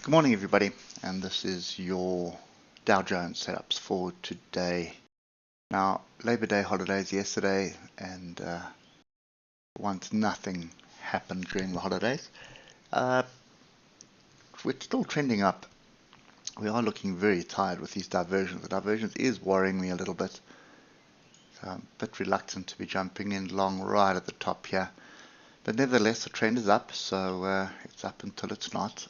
Good morning everybody, and this is your Dow Jones setups for today. Now, Labor Day holidays yesterday, and once nothing happened during the holidays, we're still trending up. We are looking very tired with these diversions. The divergence is worrying me a little bit. So I'm a bit reluctant to be jumping in long right at the top here. But nevertheless, the trend is up, so it's up until it's not.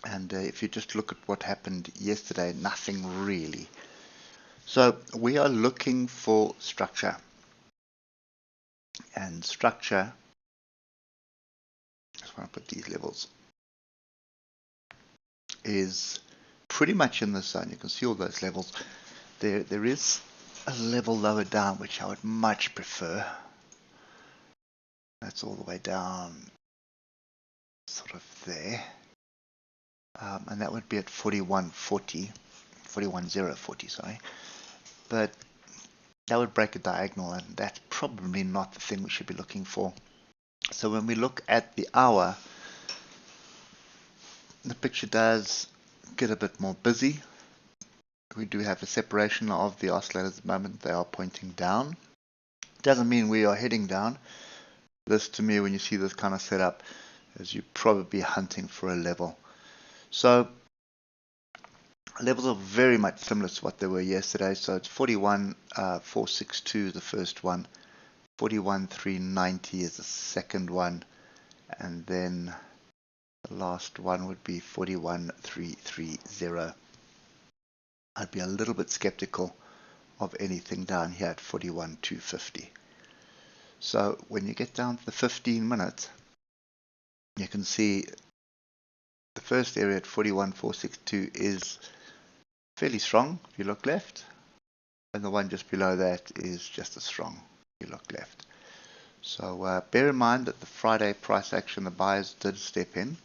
And if you just look at what happened yesterday, nothing really. So we are looking for structure. And structure, I just want to put these levels, is pretty much in this zone. You can see all those levels. There is a level lower down, which I would much prefer. That's all the way down, sort of there. And that would be at 41.040, sorry. But that would break a diagonal, and that's probably not the thing we should be looking for. So when we look at the hour, the picture does get a bit more busy. We do have a separation of the oscillators at the moment. They are pointing down. Doesn't mean we are heading down. This, to me, when you see this kind of setup, is you're probably hunting for a level. So levels are very much similar to what they were yesterday. So it's 41.462 the first one, 41.390 is the second one, and then the last one would be 41.330. I'd be a little bit skeptical of anything down here at 41.250. So when you get down to the 15 minutes, you can see the first area at 41.462 is fairly strong if you look left, and the one just below that is just as strong if you look left. So bear in mind that the Friday price action, the buyers did step in.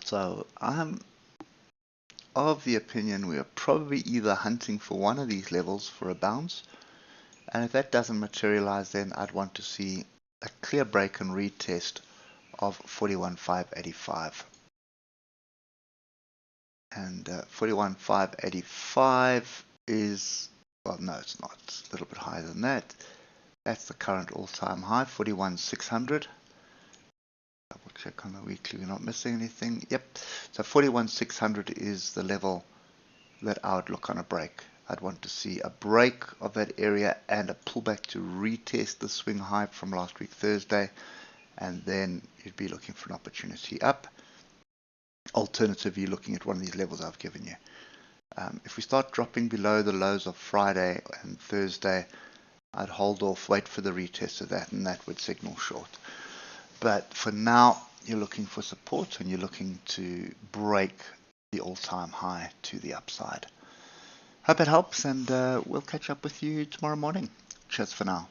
So I'm of the opinion we are probably either hunting for one of these levels for a bounce, and if that doesn't materialize, then I'd want to see a clear break and retest of 41.585. And 41.585 is, well, no, it's not. It's a little bit higher than that. That's the current all-time high, 41.600. Double check on the weekly, we're not missing anything. Yep, so 41.600 is the level that I would look on a break. I'd want to see a break of that area and a pullback to retest the swing high from last week Thursday, and then you'd be looking for an opportunity up. Alternatively, looking at one of these levels I've given you. If we start dropping below the lows of Friday and Thursday, I'd hold off, wait for the retest of that, and that would signal short. But for now, you're looking for support and you're looking to break the all-time high to the upside. Hope it helps, and we'll catch up with you tomorrow morning. Cheers for now.